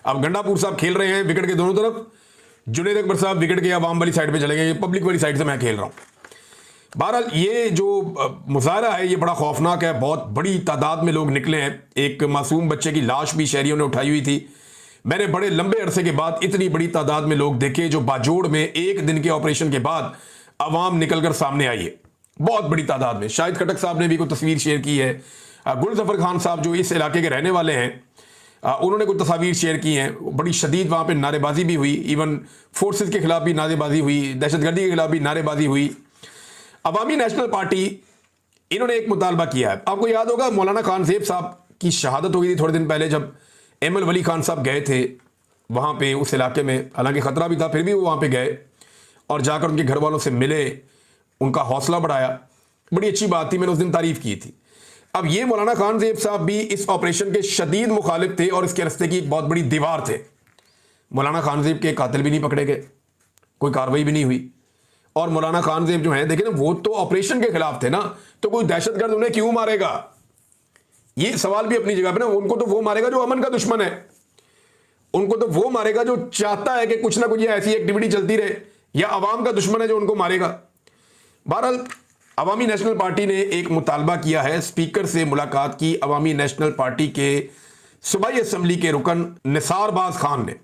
अब गंडापुर साहब खेल रहे हैं विकेट के दोनों तरफ, जुनेद अकबर साहब विकेट के अवाम वाली साइड पे चले गए, पब्लिक वाली साइड से मैं खेल रहा हूं। बहरहाल ये जो मुजाहरा है ये बड़ा खौफनाक है, बहुत बड़ी तादाद में लोग निकले हैं। एक मासूम बच्चे की लाश भी शहरियों ने उठाई हुई थी। मैंने बड़े लंबे अरसे के बाद इतनी बड़ी तादाद में लोग देखे जो बाजोड़ में एक दिन के ऑपरेशन के बाद अवाम निकलकर सामने आई है, बहुत बड़ी तादाद में। शाहिद खटक साहब ने भी कोई तस्वीर शेयर की है, गुलजफर खान साहब जो इस इलाके के रहने वाले हैं उन्होंने कुछ तस्वीर शेयर की हैं। बड़ी शदीद वहाँ पे नारेबाजी भी हुई, इवन फोर्सेस के खिलाफ भी नारेबाजी हुई, दहशतगर्दी के खिलाफ भी नारेबाजी हुई। अवामी नेशनल पार्टी इन्होंने एक मुतालबा किया है। आपको याद होगा मौलाना खानजेब साहब की शहादत हो गई थी थोड़े दिन पहले, जब एमएल वली खान साहब गए थे वहाँ पे उस इलाके में, हालांकि ख़तरा भी था फिर भी वो वहाँ पे गए और जाकर उनके घर वालों से मिले, उनका हौसला बढ़ाया। बड़ी अच्छी बात थी, मैंने उस दिन तारीफ़ की थी। अब ये मौलाना खानजेब साहब भी इस ऑपरेशन के शदीद मुखालिफ थे और इसके रास्ते की एक बहुत बड़ी दीवार थे। मौलाना खानजेब के कातिल भी नहीं पकड़े गए, कोई कार्रवाई भी नहीं हुई। और मौलाना खानजेब जो है देखें ना, वो तो ऑपरेशन के खिलाफ थे ना, तो कोई दहशतगर्द उन्हें क्यों मारेगा? ये सवाल भी अपनी जगह पे ना। उनको तो वो मारेगा जो अमन का दुश्मन है, उनको तो वो मारेगा जो चाहता है कि कुछ ना कुछ ऐसी एक्टिविटी चलती रहे, या अवाम का दुश्मन है जो उनको मारेगा। बहरहाल अवामी नेशनल पार्टी ने एक मुतालबा किया है, स्पीकर से मुलाकात की अवामी नेशनल पार्टी के सूबाई असम्बली के रुकन निसारबाज खान ने।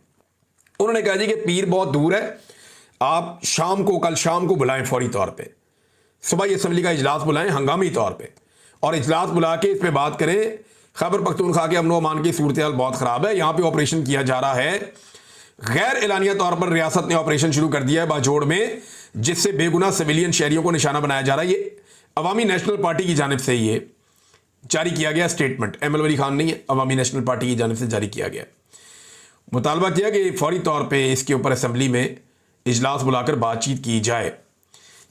उन्होंने कहा जी कि पीर बहुत दूर है, आप शाम को, कल शाम को बुलाएं फौरी तौर पे, सूबाई असम्बली का इजलास बुलाएं हंगामी तौर पे, और इजलास बुला के इस पर बात करें। खैबर पख्तूनख्वा के अमन व अमान की सूरत हाल बहुत ख़राब है, यहाँ पे ऑपरेशन किया जा रहा है, गैर एलानिया तौर पर रियासत ने ऑपरेशन शुरू कर दिया है बाजोड़ में, जिससे बेगुनाह सिविलियन शहरियों को निशाना बनाया जा रहा है। ये अवामी नेशनल पार्टी की जानिब से ये जारी किया गया स्टेटमेंट, एमएल वली खान नहीं है, अवामी नेशनल पार्टी की जानिब से जारी किया गया। मुतालबा किया कि फौरी तौर पर इसके ऊपर असम्बली में इजलास बुलाकर बातचीत की जाए।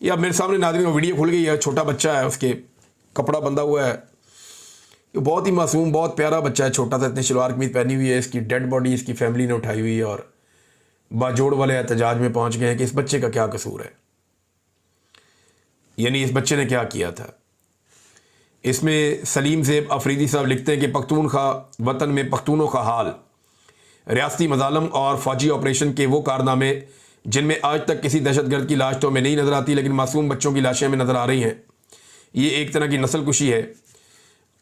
ये अब मेरे सामने नाज़रीन वीडियो खुल गई है, छोटा बच्चा है, उसके कपड़ा बंधा हुआ है, ये बहुत ही मासूम बहुत प्यारा बच्चा है, छोटा सा, इतनी शलवार कमीज पहनी हुई है। इसकी डेड बॉडी इसकी फैमिली ने उठाई हुई है और बाजोड़ वाले एहतजाज में पहुंच गए हैं कि इस बच्चे का क्या कसूर है, यानी इस बच्चे ने क्या किया था। इसमें सलीम ज़ेब अफरीदी साहब लिखते हैं कि पख्तूनख्वा वतन में पख्तूनों का हाल, रियासती मजालम और फौजी ऑपरेशन के वो कारनामे जिनमें आज तक किसी दहशतगर्द की लाश तो हमें नहीं नज़र आती, लेकिन मासूम बच्चों की लाशें हमें नज़र आ रही हैं। ये एक तरह की नस्ल कुशी है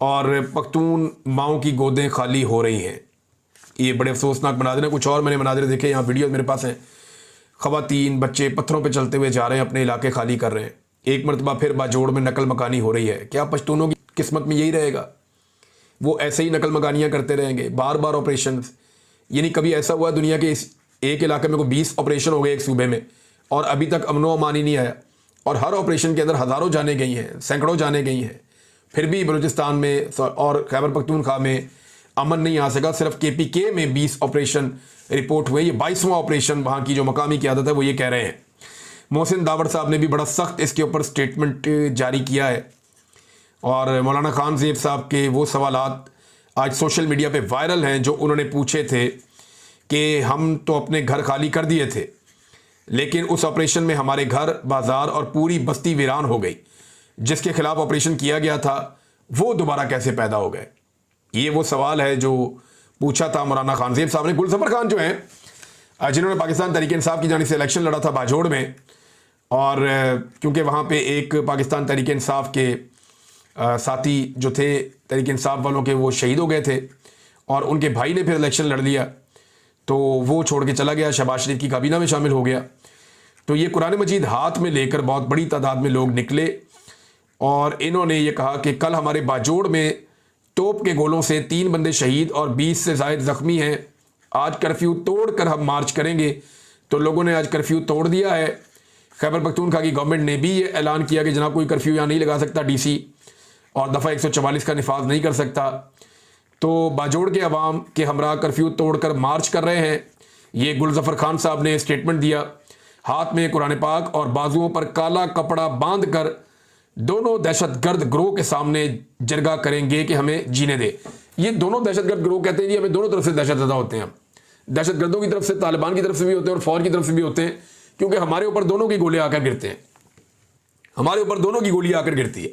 और पख्तून माओं की गोदें खाली हो रही हैं। ये बड़े अफसोसनाक मनाजिर हैं। कुछ और मैंने मनाजिर देखे, यहाँ वीडियो मेरे पास हैं, ख़वातीन बच्चे पत्थरों पे चलते हुए जा रहे हैं, अपने इलाके खाली कर रहे हैं। एक मरतबा फिर बाजोड़ में नकल मकानी हो रही है। क्या पश्तूनों की किस्मत में यही रहेगा? वो ऐसे ही नकल मकानियाँ करते रहेंगे, बार बार ऑपरेशन। यानी कभी ऐसा हुआ दुनिया के इस एक इलाके में को 20 ऑपरेशन हो गए एक सूबे में, और अभी तक अमनो अमान ही नहीं आया, और हर ऑपरेशन के अंदर हज़ारों जाने गई हैं, सैकड़ों जाने गई हैं, फिर भी बलूचिस्तान में और खैबर पख्तूनख्वा में अमन नहीं आ सका। सिर्फ KPK में 20 ऑपरेशन रिपोर्ट हुए, ये 22वां ऑपरेशन वहाँ की जो मकामी क़यादत है वो ये कह रहे हैं। मोहसिन दावड़ साहब ने भी बड़ा सख्त इसके ऊपर स्टेटमेंट जारी किया है, और मौलाना खानजेब साहब के वो सवालात आज सोशल मीडिया पे वायरल हैं जो उन्होंने पूछे थे कि हम तो अपने घर खाली कर दिए थे, लेकिन उस ऑपरेशन में हमारे घर, बाज़ार और पूरी बस्ती वीरान हो गई। जिसके खिलाफ ऑपरेशन किया गया था वो दोबारा कैसे पैदा हो गए? ये वो सवाल है जो पूछा था मौलाना खानजेब साहब ने। गुलजफर खान जो हैं जिन्होंने पाकिस्तान तहरीक इंसाफ की जानिब से इलेक्शन लड़ा था बाजोड़ में, और क्योंकि वहाँ पे एक पाकिस्तान तहरीक इंसाफ के साथी जो थे तहरीक इंसाफ वालों के, वो शहीद हो गए थे और उनके भाई ने फिर इलेक्शन लड़ लिया, तो वो छोड़ के चला गया, शहबाज शरीफ की काबीना में शामिल हो गया। तो ये कुरान मजीद हाथ में लेकर बहुत बड़ी तादाद में लोग निकले और इन्होंने ये कहा कि कल हमारे बाजोड़ में तोप के गोलों से 3 बंदे शहीद और 20 से ज़ायद ज़ख्मी हैं। आज कर्फ्यू तोड़ कर हम मार्च करेंगे। तो लोगों ने आज कर्फ्यू तोड़ दिया है। खैबर पख्तूनख्वा की गवर्नमेंट ने भी ये ऐलान किया कि जनाब कोई कर्फ्यू यहाँ नहीं लगा सकता DC, और दफ़ा 144 का निफाज नहीं कर सकता। तो बाजोड़ के अवाम के हमरा कर्फ्यू तोड़कर मार्च कर रहे हैं। ये गुलजफर खान साहब ने स्टेटमेंट दिया, हाथ में कुरान पाक और बाजुओं पर काला कपड़ा बांध कर दोनों दहशतगर्द गिरोह के सामने जरगा करेंगे कि हमें जीने दे। ये दोनों दहशतगर्द गिरोह कहते हैं जी, हमें दोनों तरफ से दहशत ज़दा होते हैं। दहशतगर्दों की तरफ से, तालिबान की तरफ से भी होते हैं और फौज की तरफ से भी होते हैं, क्योंकि हमारे ऊपर दोनों की गोलियां आकर गिरते हैं, हमारे ऊपर दोनों की गोलियां आकर गिरती है।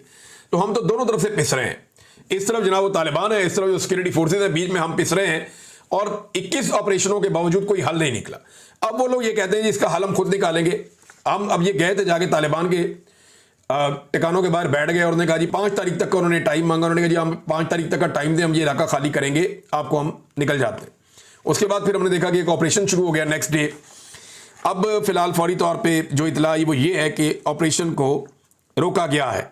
तो हम तो दोनों तरफ से पिस रहे हैं। इस तरफ जनाब वो तालिबान है, इस तरफ जो सिक्योरिटी फोर्सेज है, बीच में हम पिस रहे हैं और 21 ऑपरेशनों के बावजूद कोई हल नहीं निकला। अब वो लोग ये कहते हैं जी इसका हल हम खुद निकालेंगे। हम अब ये गए थे जाके तालिबान के ठिकानों के बाहर बैठ गए और उन्होंने कहा जी 5 तारीख तक का उन्होंने टाइम मांगा। उन्होंने कहा जी हम 5 तारीख तक का टाइम दें, हम ये इलाका खाली करेंगे, आपको हम निकल जाते हैं। उसके बाद फिर हमने देखा कि एक ऑपरेशन शुरू हो गया नेक्स्ट डे। अब फिलहाल फौरी तौर पे जो इतला आई वो ये है कि ऑपरेशन को रोका गया है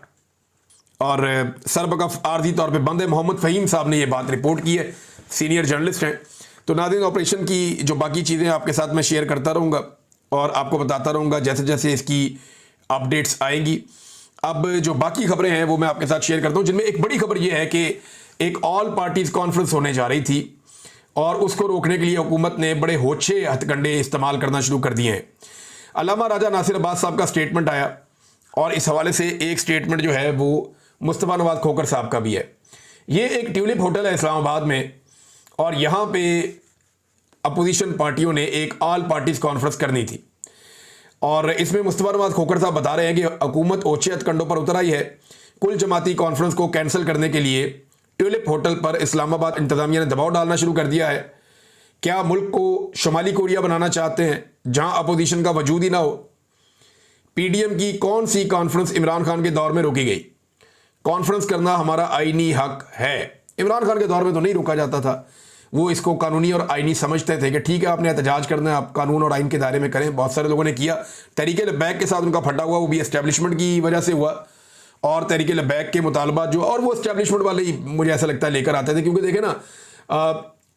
और सरबकफ आर्जी तौर पे बंद है। मोहम्मद फ़हीम साहब ने ये बात रिपोर्ट की है, सीनियर जर्नलिस्ट हैं। तो नाज़रीन, ऑपरेशन की जो बाकी चीज़ें आपके साथ मैं शेयर करता रहूँगा और आपको बताता रहूँगा जैसे जैसे इसकी अपडेट्स आएंगी। अब जो बाकी खबरें हैं वो मैं आपके साथ शेयर करता हूँ, जिनमें एक बड़ी खबर ये है कि एक ऑल पार्टीज कॉन्फ्रेंस होने जा रही थी और उसको रोकने के लिए हुकूमत ने बड़े होछे हथकंडे इस्तेमाल करना शुरू कर दिए हैं। अल्लामा राजा नासिर अब्बास साहब का स्टेटमेंट आया और इस हवाले से एक स्टेटमेंट जो है वो मुस्तफ़ा नवाज खोखर साहब का भी है। ये एक ट्यूलिप होटल है इस्लामाबाद में और यहाँ पे अपोजिशन पार्टियों ने एक ऑल पार्टीज कॉन्फ्रेंस करनी थी और इसमें मुस्तफ़ा नवाज खोखर साहब बता रहे हैं कि हुकूमत ओछे हथकंडों पर उतर आई है। कुल जमाती कॉन्फ्रेंस को कैंसिल करने के लिए ट्यूलिप होटल पर इस्लामाबाद इंतजामिया ने दबाव डालना शुरू कर दिया है। क्या मुल्क को शुमाली कोरिया बनाना चाहते हैं जहां अपोजिशन का वजूद ही ना हो? पीडीएम की कौन सी कॉन्फ्रेंस इमरान खान के दौर में रोकी गई? कॉन्फ्रेंस करना हमारा आईनी हक है। इमरान खान के दौर में तो नहीं रोका जाता था, वो इसको कानूनी और आईनी समझते थे कि ठीक है आपने एहतजाज करना है, आप कानून और आइन के दायरे में करें। बहुत सारे लोगों ने किया। तहरीक लब्बैक के साथ उनका फटा हुआ वो भी एस्टेब्लिशमेंट की वजह से हुआ और तहरीक लब्बैक के मुतालबात जो और वो एस्टेब्लिशमेंट वाले ही मुझे ऐसा लगता है लेकर आते थे, क्योंकि देखे ना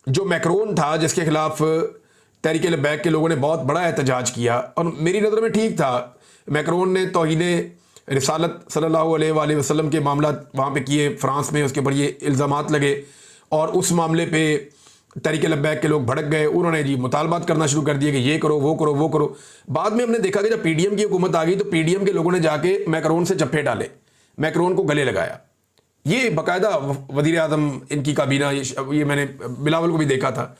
जो मैक्रोन था जिसके खिलाफ तहरीक लब्बैक के लोगों ने बहुत बड़ा एहतजाज किया और मेरी नज़र में ठीक था। मैक्रोन ने तौहीने रिसालत सल्लल्लाहु अलैहि वसल्लम के मामला वहाँ पे किए फ्रांस में, उसके ऊपर ये इल्ज़ामात लगे और उस मामले पे तहरीक लब्बैक के लोग भड़क गए। उन्होंने जी मुतालबात करना शुरू कर दिए कि ये करो वो करो वो करो। बाद में हमने देखा कि जब पीडीएम की हुकूमत आ गई तो पीडीएम के लोगों ने जाके मैक्रोन से जप्फे डाले, मैक्रोन को गले लगाया। ये बाकायदा वज़ीर आज़म इनकी काबीना, ये मैंने बिलावल को भी देखा था,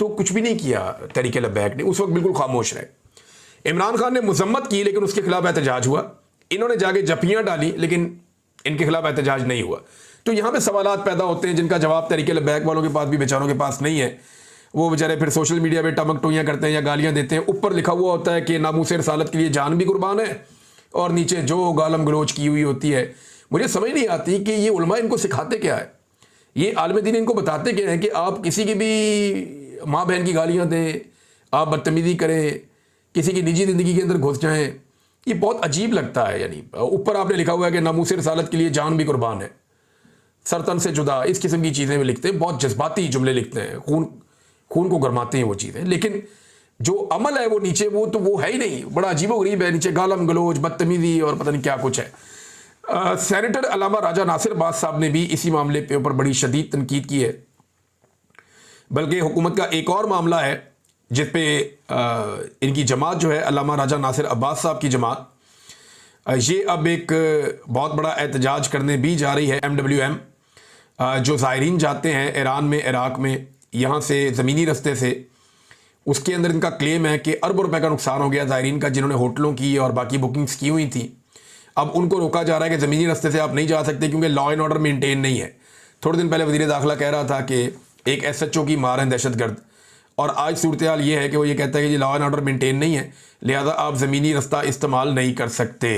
तो कुछ भी नहीं किया तहरीक लब्बैक ने, उस वक्त बिल्कुल खामोश रहे। इमरान खान ने मजम्मत की लेकिन उसके खिलाफ एहतजाज हुआ। इन्होंने जाके जफियाँ डाली लेकिन इनके खिलाफ एहतजाज नहीं हुआ। तो यहाँ पे सवालात पैदा होते हैं जिनका जवाब तहरीक लब्बैक वालों के पास भी बेचारों के पास नहीं है। वो बेचारे फिर सोशल मीडिया पे टमक टोइयाँ करते हैं या गालियाँ देते हैं। ऊपर लिखा हुआ होता है कि नामूस रसालत के लिए जान भी कुर्बान है और नीचे जो गालम गलोच की हुई होती है। मुझे समझ नहीं आती कि ये उलमा इनको सिखाते क्या है, ये आलिम दीन इनको बताते क्या है कि आप किसी की भी माँ बहन की गालियाँ दें, आप बदतमीज़ी करें, किसी की निजी ज़िंदगी के अंदर घुस जाएँ। ये बहुत अजीब लगता है। यानी ऊपर आपने लिखा हुआ है कि नामूस रसालत के लिए जान भी कुर्बान है, सरतन से जुदा, इस किस्म की चीज़ें भी लिखते हैं, बहुत जज्बाती जुमले लिखते हैं, खून को गरमाते हैं वो चीज़ें। लेकिन जो अमल है वो नीचे वो है ही नहीं, बड़ा अजीबोगरीब है। नीचे गालम गलोच, बदतमीज़ी और पता नहीं क्या कुछ है। सेनेटर अल्लामा राजा नासिर अब्बास साहब ने भी इसी मामले के ऊपर बड़ी शदीद तनकीद की है। बल्कि हुकूमत का एक और मामला है जिस पे इनकी जमात जो है अल्लामा राजा नासिर अब्बास साहब की जमात, ये अब एक बहुत बड़ा एहतजाज करने भी जा रही है। MWM जो ज़ायरीन जाते हैं ईरान में, इराक़ में, यहाँ से ज़मीनी रस्ते से, उसके अंदर इनका क्लेम है कि अरबों रुपए का नुकसान हो गया ज़ायरीन का, जिन्होंने होटलों की और बाकी बुकिंग्स की हुई थी। अब उनको रोका जा रहा है कि ज़मीनी रस्ते से आप नहीं जा सकते क्योंकि लॉ एंड ऑर्डर मेंटेन नहीं है। थोड़े दिन पहले वज़ीर दाखिला कह रहा था कि एक SHO की मार है दहशतगर्द, और आज सूरत हाल ये है कि वो ये कहता है कि जी लॉ एंड ऑर्डर मेंटेन नहीं है, लिहाजा आप ज़मीनी रास्ता इस्तेमाल नहीं कर सकते।